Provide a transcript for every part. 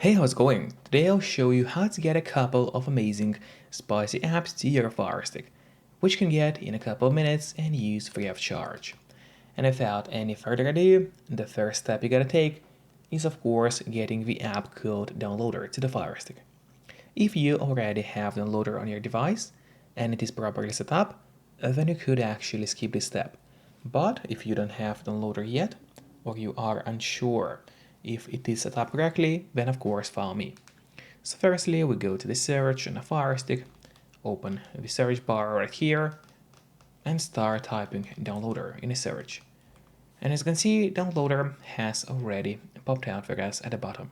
Hey, how's it going? Today I'll show you how to get a couple of amazing spicy apps to your Fire Stick, which you can get in a couple of minutes and use free of charge. And without any further ado, the first step you gotta take is of course getting the app called Downloader to the Fire Stick. If you already have Downloader on your device and it is properly set up, then you could actually skip this step. But if you don't have Downloader yet, or you are unsure if it is set up correctly, then of course follow me. So firstly, we go to the search on a Fire Stick, open the search bar right here, and start typing Downloader in a search. And as you can see, Downloader has already popped out for us at the bottom.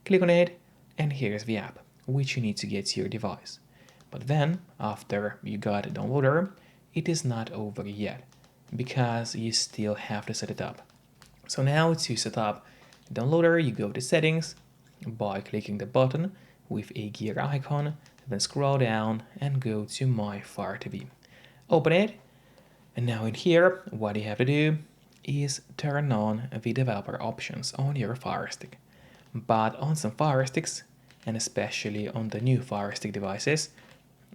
Click on it, and here's the app, which you need to get to your device. But then, after you got Downloader, it is not over yet, because you still have to set it up. So now to set up Downloader, you go to Settings by clicking the button with a gear icon, then scroll down and go to My Fire TV. Open it, and now in here, what you have to do is turn on the developer options on your Fire Stick. But on some Fire Sticks, and especially on the new Fire Stick devices,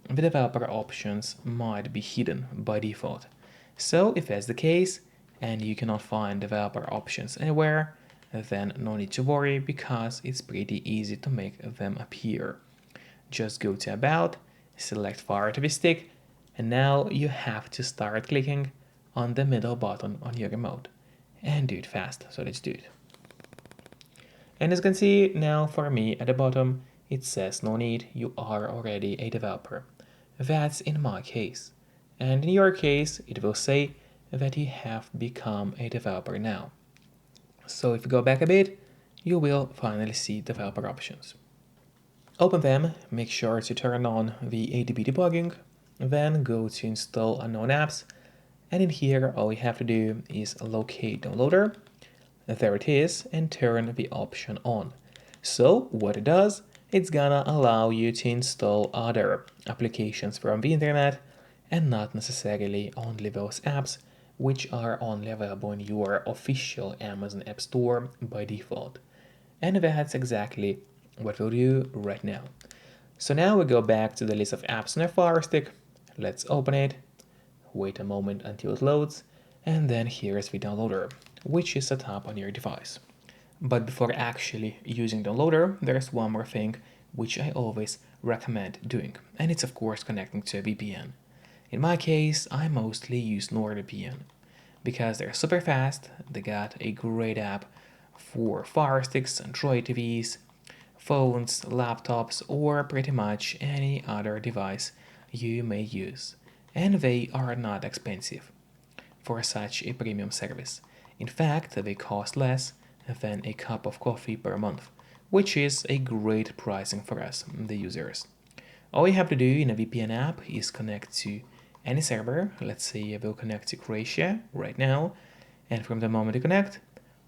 the developer options might be hidden by default. So if that's the case, and you cannot find developer options anywhere, then no need to worry because it's pretty easy to make them appear. Just go to About, select Fire TV Stick, and now you have to start clicking on the middle button on your remote. And do it fast, so let's do it. And as you can see, now for me at the bottom, it says no need, you are already a developer. That's in my case. And in your case, it will say that you have become a developer now. So if you go back a bit, you will finally see developer options. Open them, make sure to turn on the ADB debugging, then go to install unknown apps, and in here all you have to do is locate Downloader, there it is, and turn the option on. So what it does, it's gonna allow you to install other applications from the internet and not necessarily only those apps which are only available in your official Amazon App Store by default. And that's exactly what we'll do right now. So now we go back to the list of apps on our Fire Stick. Let's open it, wait a moment until it loads, and then here's the Downloader, which is set up on your device. But before actually using Downloader, there's one more thing which I always recommend doing, and it's of course connecting to a VPN. In my case, I mostly use NordVPN because they're super fast, they got a great app for Fire Sticks, Android TVs, phones, laptops, or pretty much any other device you may use. And they are not expensive for such a premium service. In fact, they cost less than a cup of coffee per month, which is a great pricing for us, the users. All you have to do in a VPN app is connect to any server. Let's say I will connect to Croatia right now, and from the moment you connect,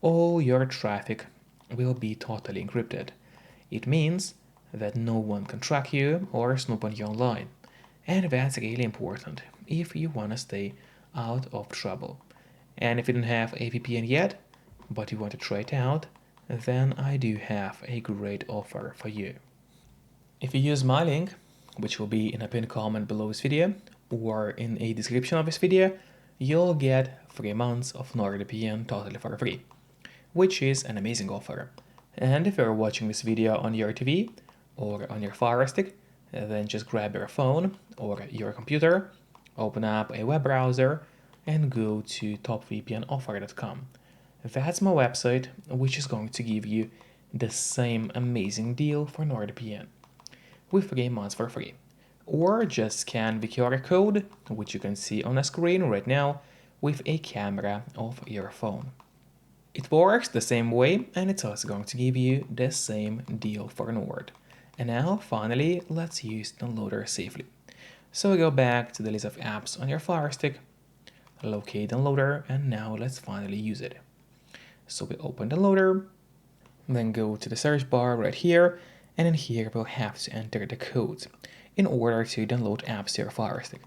all your traffic will be totally encrypted. It means that no one can track you or snoop on you online, and that's really important if you want to stay out of trouble. And if you don't have a VPN yet, but you want to try it out, then I do have a great offer for you. If you use my link, which will be in a pinned comment below this video or in a description of this video, you'll get 3 months of NordVPN totally for free, which is an amazing offer. And if you're watching this video on your TV or on your Fire Stick, then just grab your phone or your computer, open up a web browser, and go to topvpnoffer.com. That's my website, which is going to give you the same amazing deal for NordVPN with 3 months for free. Or just scan the QR code, which you can see on the screen right now, with a camera of your phone. It works the same way, and it's also going to give you the same deal for Nord. And now, finally, let's use Downloader safely. So we go back to the list of apps on your Fire Stick, locate Downloader, and now let's finally use it. So we open Downloader, then go to the search bar right here, and in here we'll have to enter the code in order to download apps to your Fire Stick.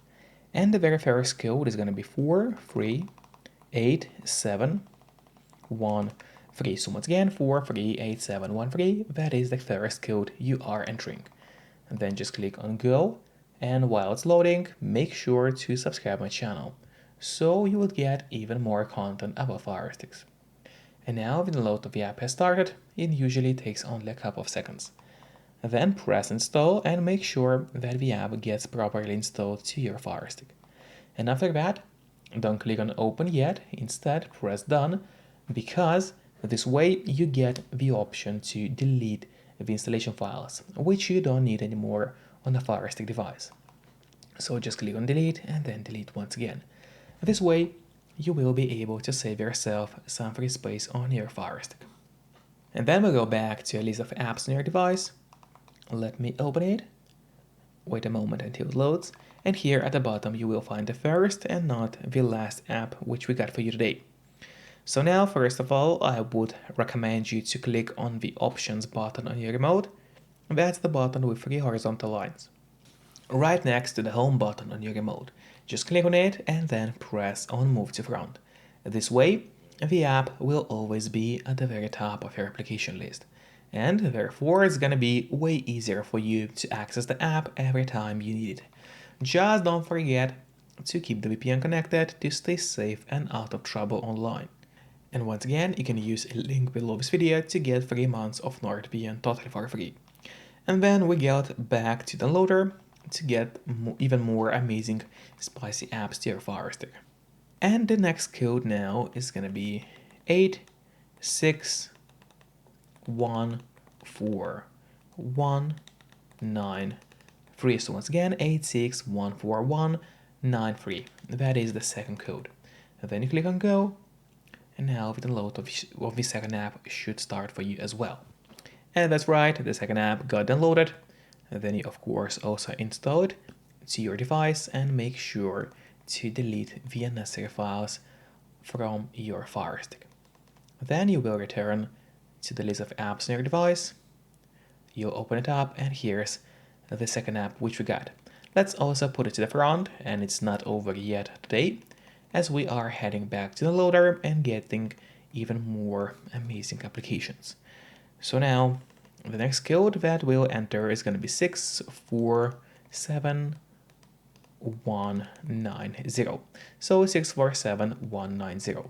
And the very first code is going to be 43871 free. So once again, 438713, that is the first code you are entering. And then just click on go, and while it's loading, make sure to subscribe my channel, so you will get even more content about FireSticks. And now when the load of the app has started, it usually takes only a couple of seconds. Then press install and make sure that the app gets properly installed to your FireStick. And after that, don't click on open yet, instead press done, because this way you get the option to delete the installation files, which you don't need anymore on the FireStick device. So just click on delete and then delete once again. This way you will be able to save yourself some free space on your FireStick. And then we'll go back to a list of apps on your device. Let me open it. Wait a moment until it loads. And here at the bottom you will find the first and not the last app which we got for you today. So now, first of all, I would recommend you to click on the options button on your remote. That's the button with 3 horizontal lines, right next to the home button on your remote. Just click on it and then press on move to front. This way, the app will always be at the very top of your application list. And therefore, it's gonna be way easier for you to access the app every time you need it. Just don't forget to keep the VPN connected to stay safe and out of trouble online. And once again, you can use a link below this video to get 3 months of NordVPN totally for free. And then we get back to the loader to get even more amazing spicy apps to your FireStick. And the next code now is gonna be 8614193. So once again, 8614193. That is the second code. And then you click on go, and now the download of the second app should start for you as well. And that's right, the second app got downloaded. And then you of course also install it to your device and make sure to delete the unnecessary files from your FireStick. Then you will return to the list of apps on your device. You'll open it up and here's the second app which we got. Let's also put it to the front, and it's not over yet today, as we are heading back to the loader and getting even more amazing applications. So now the next code that we'll enter is going to be 647190. So 647190.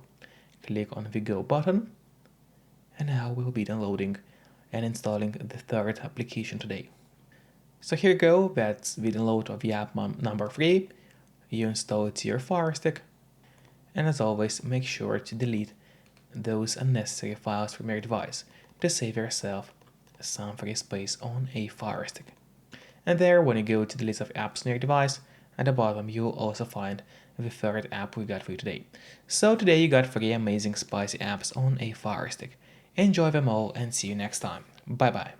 Click on the go button, and now we'll be downloading and installing the third application today. So here you go, that's the download of the app number 3. You install it to your FireStick, and as always, make sure to delete those unnecessary files from your device to save yourself some free space on a FireStick. And there, when you go to the list of apps on your device, at the bottom you'll also find the third app we got for you today. So today you got 3 amazing spicy apps on a FireStick. Enjoy them all and see you next time. Bye bye.